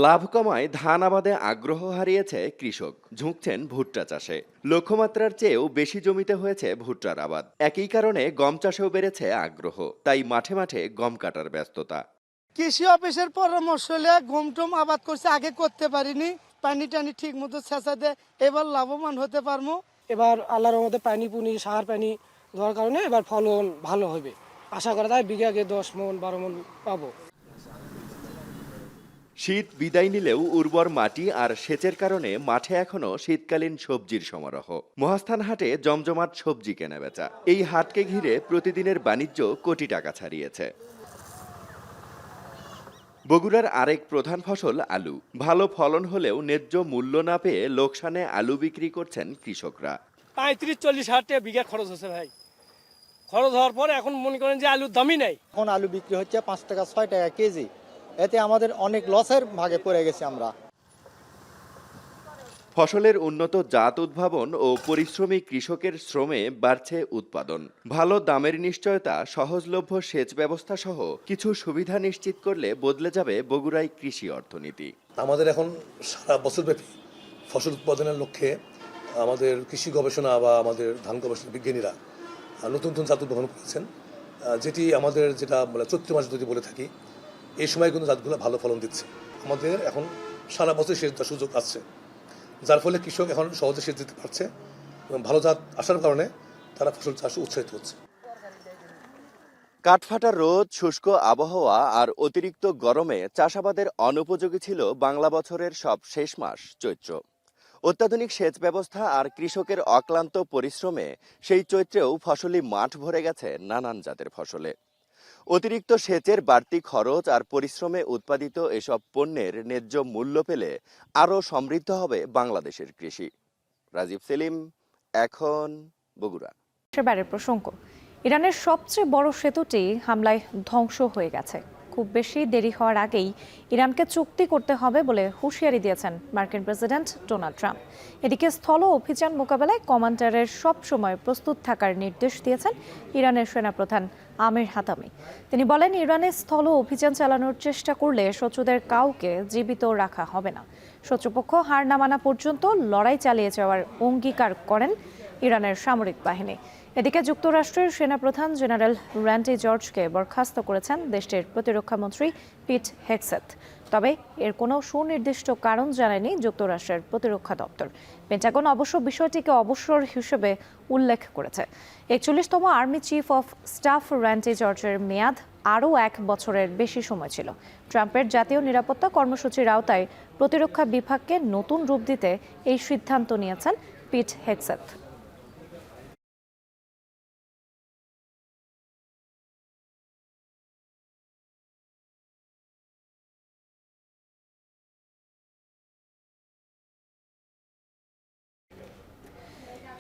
লাভ কমায় ধান আবাদে আগ্রহ হারিয়েছে কৃষক, ঝুঁকছেন ভুট্টা চাষে। লক্ষ্যমাত্রার চেয়েও বেশি জমিতে হয়েছে ভুট্টার আবাদ। একই কারণে গম চাষেও বেড়েছে আগ্রহ, তাই মাঠে মাঠে গম কাটার ব্যস্ততা। কৃষি অফিসের পরামর্শ হলে গম টম আবাদ করছে, আগে করতে পারিনি। পানি টানি ঠিক মতো ছেঁচা দেয়, এবার লাভবান হতে পারবো। এবার আল্লাহর মধ্যে পানি পুনি সার পানি দেওয়ার কারণে এবার ফলন ভালো হবে। আশা করা যায় বিঘাকে 10 মণ 12 মণ পাবো। শীত বিদায় নিলেও উর্বর মাটি আর সেচের কারণে মাঠে এখনো শীতকালীন সবজির সমারোহ। মহাস্থান হাটে জমজমাট সবজি কেনাবেচা। এই হাটকে ঘিরে প্রতিদিনের বাণিজ্য কোটি টাকা ছাড়িয়েছে। বগুড়ার আরেক প্রধান ফসল আলু। ভালো ফলন হলেও ন্যায্য মূল্য না পেয়ে লোকসানে আলু বিক্রি করছেন কৃষকরা। 35-40 হাজার টাকা বিঘা খরচ হচ্ছে ভাই। খরচ হওয়ার পরে এখন মনে করেন যে আলুর দামই নাই। এখন আলু বিক্রি হচ্ছে 5 টাকা 6 টাকা কেজি। এতে আমাদের অনেক লসের ভাগে পড়ে গেছি আমরা। ফসলের উন্নত জাত উদ্ভাবন ও পরিশ্রমী কৃষকের শ্রমে বাড়ছে উৎপাদন। ভালো দামের নিশ্চয়তা, সহজলভ্য সেচ ব্যবস্থা সহ কিছু সুবিধা নিশ্চিত করলে বদলে যাবে বগুড়ায় কৃষি অর্থনীতি। আমাদের এখন সারা বছরব্যাপী ফসল উৎপাদনের লক্ষ্যে আমাদের কৃষি গবেষণা বা আমাদের ধান গবেষণা বিজ্ঞানীরা নতুন নতুন জাত উদ্ভাবন করেছেন, যেটি আমাদের যেটা চৈত্র মাস যদি বলে থাকি, এই সময় কিন্তু জাতগুলো ভালো ফলন দিচ্ছে। আমাদের এখন সারা বছর সেচ দেওয়ার সুযোগ আছে, যার ফলে কৃষক এখন সহজে সেচ দিতে পারছে এবং ভালো জাত আসার কারণে তারা ফসল চাষে উৎসাহিত হচ্ছে। কাঠফাটা রোদ, শুষ্ক আবহাওয়া আর অতিরিক্ত গরমে চাষাবাদের অনুপযোগী ছিল বাংলা বছরের সব শেষ মাস চৈত্র। অত্যাধুনিক সেচ ব্যবস্থা আর কৃষকের অক্লান্ত পরিশ্রমে সেই চৈত্রেও ফসলি মাঠ ভরে গেছে নানান জাতের ফসলে। অতিরিক্ত সেচের বাড়তি খরচ আর পরিশ্রমে উৎপাদিত এসব পণ্যের ন্যায্য মূল্য পেলে আরও সমৃদ্ধ হবে বাংলাদেশের কৃষি। রাজীব সেলিম, এখন বগুড়া। সেবারের প্রসঙ্গ, ইরানের সবচেয়ে বড় সেতুটি হামলায় ধ্বংস হয়ে গেছে। খুব বেশি দেরি হওয়ার আগেই ইরানকে চুক্তি করতে হবে বলে হুঁশিয়ারি দিয়েছেন মার্কিন প্রেসিডেন্ট ডোনাল্ড ট্রাম্প। এদিকে স্থল অভিযান মোকাবেলায় কমান্ডারের সব সময় প্রস্তুত থাকার নির্দেশ দিয়েছেন ইরানের সেনাপ্রধান আমির হাতামি। তিনি বলেন, ইরানে স্থল অভিযান চালানোর চেষ্টা করলে শত্রুদের কাউকে জীবিত রাখা হবে না। শত্রুপক্ষ হার না মানা পর্যন্ত লড়াই চালিয়ে যাওয়ার অঙ্গীকার করেন ইরানের সামরিক বাহিনী। এদিকে যুক্তরাষ্ট্রের সেনাপ্রধান জেনারেল র্যান্ডি জর্জকে বরখাস্ত করেছেন দেশটির প্রতিরক্ষামন্ত্রী পিট হেগসেথ। তবে এর কোনো সুনির্দিষ্ট কারণ জানায়নি যুক্তরাষ্ট্রের প্রতিরক্ষা দপ্তর। পেন্টাগন অবশ্য বিষয়টিকে অবসর হিসেবে উল্লেখ করেছে। 41তম army chief of staff Randy জর্জের মেয়াদ আরও 1 বছরের বেশি সময় ছিল। ট্রাম্পের জাতীয় নিরাপত্তা কর্মসূচির আওতায় প্রতিরক্ষা বিভাগকে নতুন রূপ দিতে এই সিদ্ধান্ত নিয়েছেন পিট হেগসেথ।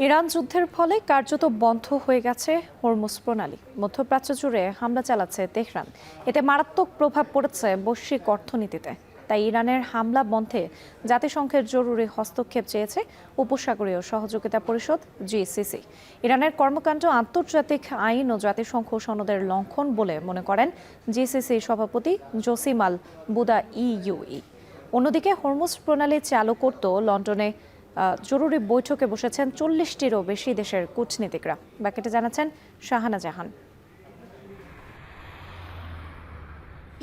ইরান যুদ্ধের ফলে কার্যত বন্ধ হয়ে গেছে হরমুজ প্রণালী। মধ্যপ্রাচ্য জুড়ে হামলা চালাচ্ছে তেহরান। এতে মারাত্মক প্রভাব পড়েছে বৈশ্বিক অর্থনীতিতে। তাই ইরানের হামলা বন্ধে জাতিসংঘের জরুরি হস্তক্ষেপ চেয়েছে উপসাগরীয় সহযোগিতা পরিষদ জিসিসি। ইরানের কর্মকাণ্ড আন্তর্জাতিক আইন ও জাতিসংঘ সনদের লঙ্ঘন বলে মনে করেন জিসিসি সভাপতি জসিম আল বুদা ইউই। অন্যদিকে হরমুজ প্রণালী চালু করত লন্ডনে জরুরি বৈঠকে বসেছেন 40টিরও বেশি দেশের কূটনীতিকরা। বাকিটা জানাচ্ছেন শাহানা জাহান।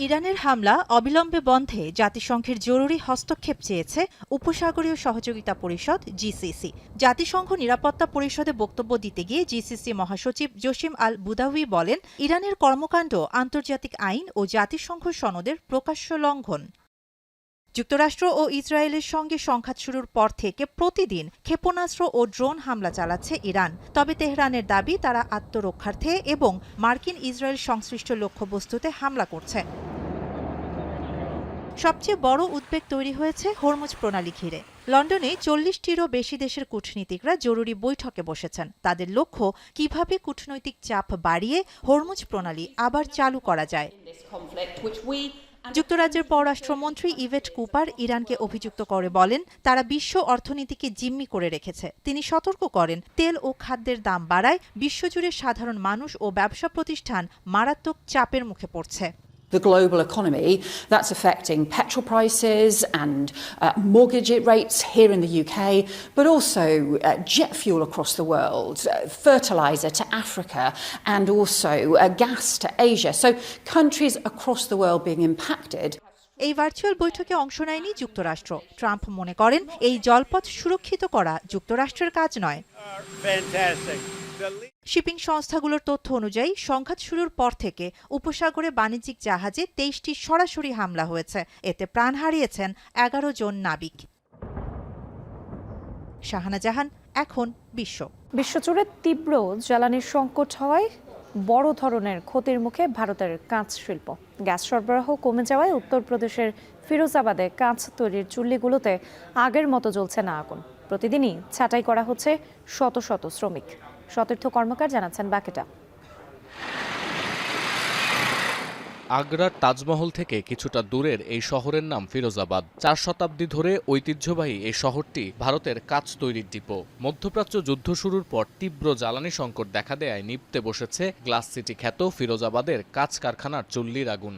ইরানের হামলা অবিলম্বে বন্ধে জাতিসংঘের জরুরি হস্তক্ষেপ চেয়েছে উপসাগরীয় সহযোগিতা পরিষদ জিসিসি। জাতিসংঘ নিরাপত্তা পরিষদে বক্তব্য দিতে গিয়ে জিসিসি মহাসচিব জসিম আল বুদাউই বলেন, ইরানের কর্মকাণ্ড আন্তর্জাতিক আইন ও জাতিসংঘ সনদের প্রকাশ্য লঙ্ঘন। যুক্তরাষ্ট্র ও ইসরায়েলের সঙ্গে সংঘাত শুরুর পর থেকে প্রতিদিন ক্ষেপণাস্ত্র ও ড্রোন হামলা চালাচ্ছে ইরান। তবে তেহরানের দাবি তারা আত্মরক্ষার্থে এবং মার্কিন ইসরায়েল সংশ্লিষ্ট লক্ষ্যবস্তুতে হামলা করছে। সবচেয়ে বড় উদ্বেগ তৈরি হয়েছে হরমুজ প্রণালী ঘিরে। লন্ডনে 40টিরও বেশি দেশের কূটনীতিকরা জরুরি বৈঠকে বসেছেন। তাদের লক্ষ্য কিভাবে কূটনৈতিক চাপ বাড়িয়ে হরমুজ প্রণালী আবার চালু করা যায়। যুক্তরাজ্যের পররাষ্ট্রমন্ত্রী ইভেট কুপার ইরানকে অভিযুক্ত করে বলেন, তারা বিশ্ব অর্থনীতিকে জিম্মি করে রেখেছে। তিনি সতর্ক করেন, তেল ও খাদ্যের দাম বাড়ায় বিশ্বজুড়ে সাধারণ মানুষ ও ব্যবসা প্রতিষ্ঠান মারাত্মক চাপের মুখে পড়ছে। The global economy, that's affecting petrol prices and mortgage rates here in the UK, but also jet fuel across the world, fertiliser to Africa, and also gas to Asia. So countries across the world being impacted. এই virtual বৈঠকে অংশ নেয়নি যুক্তরাষ্ট্র। Trump মনে করেন, এই জলপথ সুরক্ষিত করা যুক্তরাষ্ট্রের কাজ নয়। শিপিং সংস্থাগুলোর তথ্য অনুযায়ী সংঘাত শুরুর পর থেকে উপসাগরে বাণিজ্যিক জাহাজে 23টি সরাসরি হামলা হয়েছে। এতে প্রাণ হারিয়েছেন 11 জন নাবিক। শাহানা জাহান, এখন বিশ্বজুড়ে তীব্র জ্বালানির সংকট হওয়ায় বড় ধরনের ক্ষতির মুখে ভারতের কাঁচ শিল্প। গ্যাস সরবরাহ কমে যাওয়ায় উত্তরপ্রদেশের ফিরোজাবাদে কাঁচ তৈরির চুল্লিগুলোতে আগের মতো জ্বলছে না আগুন। প্রতিদিনই ছাঁটাই করা হচ্ছে শত শত শ্রমিক। সতীর্থ কর্মকার জানাচ্ছেন বাকিটা। আগ্রার তাজমহল থেকে কিছুটা দূরের এই শহরের নাম ফিরোজাবাদ। 4 শতাব্দী ধরে ঐতিহ্যবাহী এই শহরটি ভারতের কাঁচ তৈরির ডিপো। মধ্যপ্রাচ্য যুদ্ধ শুরুর পর তীব্র জ্বালানি সংকট দেখা দেয় নিভতে বসেছে গ্লাস সিটি খ্যাত ফিরোজাবাদের কাঁচ কারখানার চুল্লির আগুন।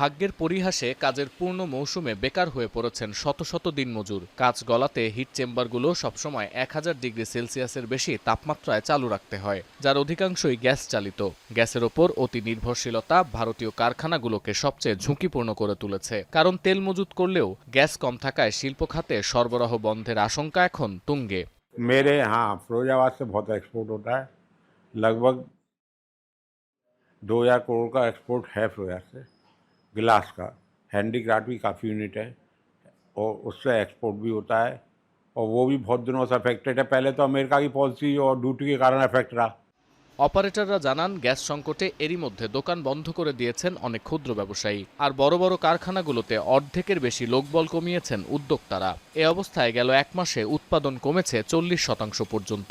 ভাগ্যের পরিহাসে কাজের পূর্ণ মৌসুমে বেকার হয়ে পড়েছেন শত শত দিনমজুর। কাজ গলাতে হিট চেম্বারগুলো সবসময় 1000 ডিগ্রি সেলসিয়াসের বেশি তাপমাত্রায় চালু রাখতে হয়, যার অধিকাংশই গ্যাস চালিত। গ্যাসের ওপর অতি নির্ভরশীলতা ভারতীয় কারখানাগুলোকে সবচেয়ে ঝুঁকিপূর্ণ করে তুলেছে। কারণ তেল মজুত করলেও গ্যাস কম থাকায় শিল্প খাতে সরবরাহ বন্ধের আশঙ্কা এখন তুঙ্গে। मेरे यहाँ फिरोजाबाद से बहुत एक्सपोर्ट होता है, लगभग 2000 करोड़ का एक्सपोर्ट है फिरोजाबाद से। गिलास का हैंडीक्राफ्ट भी काफ़ी यूनिट है और उससे एक्सपोर्ट भी होता है, और वो भी बहुत दिनों से अफेक्टेड है। पहले तो अमेरिका की पॉलिसी और ड्यूटी के कारण अफेक्ट रहा। অপারেটররা জানান, গ্যাস সংকটে এরই মধ্যে দোকান বন্ধ করে দিয়েছেন অনেক ক্ষুদ্র ব্যবসায়ী। আর বড় বড় কারখানাগুলোতে অর্ধেকের বেশি লোকবল কমিয়েছেন উদ্যোক্তারা। এ অবস্থায় গেল 1 মাসে উৎপাদন কমেছে 40% পর্যন্ত।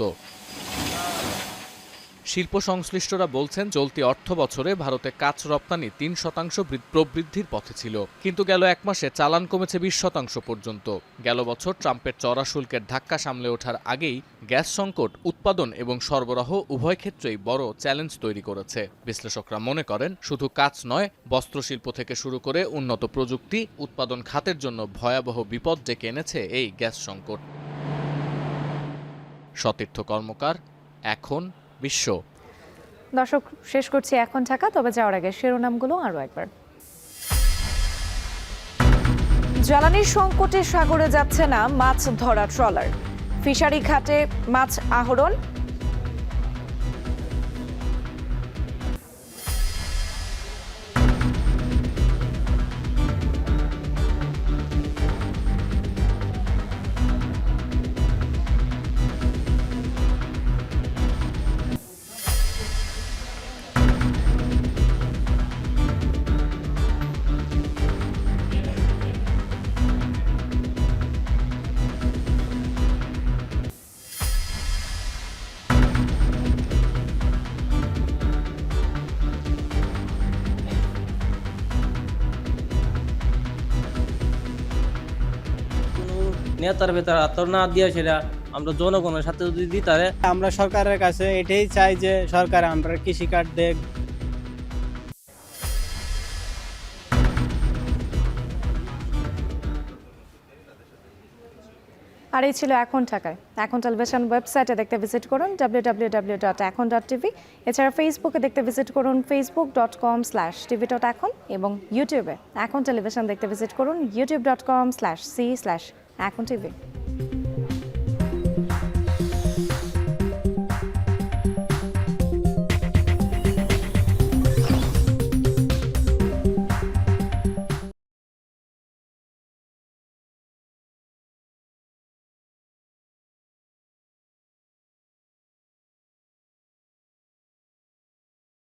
শিল্প সংশ্লিষ্টরা বলছেন, চলতি অর্থ বছরে ভারতে কাঁচ রপ্তানি 3% প্রবৃদ্ধির পথে ছিল, কিন্তু গেল 1 মাসে চালান কমেছে 20% পর্যন্ত। গেল বছর ট্রাম্পের চড়া শুল্কের ধাক্কা সামলে ওঠার আগেই গ্যাস সংকট উৎপাদন এবং সরবরাহ উভয় ক্ষেত্রেই বড় চ্যালেঞ্জ তৈরি করেছে। বিশ্লেষকরা মনে করেন, শুধু কাঁচ নয়, বস্ত্রশিল্প থেকে শুরু করে উন্নত প্রযুক্তি উৎপাদন খাতের জন্য ভয়াবহ বিপদ ডেকে এনেছে এই গ্যাস সংকট। সতীর্থ কর্মকার, এখন বিশ্ব। দর্শক, শেষ করছি এখন ঢাকা, তবে যাওয়ার আগে শিরোনামগুলো আরো একবার। জ্বালানির সংকটে সাগরে যাচ্ছে না মাছ ধরা ট্রলার, ফিশারি ঘাটে মাছ আহরণ। নেতার ভেতর আতর না দিয়ে সেটা আমরা জনগণের সাথে যদি দিতারে। আমরা সরকারের কাছে এটাই চাই যে সরকার আমরা কৃষি কার্ড দেখ। আর এই ছিল এখন ঢাকায়। এখন টেলিভিশন ওয়েবসাইটে দেখতে ভিজিট করুন www.ekon.tv। এছাড়া ফেসবুকে দেখতে ভিজিট করুন facebook.com/tv.ekon এবং ইউটিউবে এখন টেলিভিশন দেখতে ভিজিট করুন youtube.com/c/ekontv।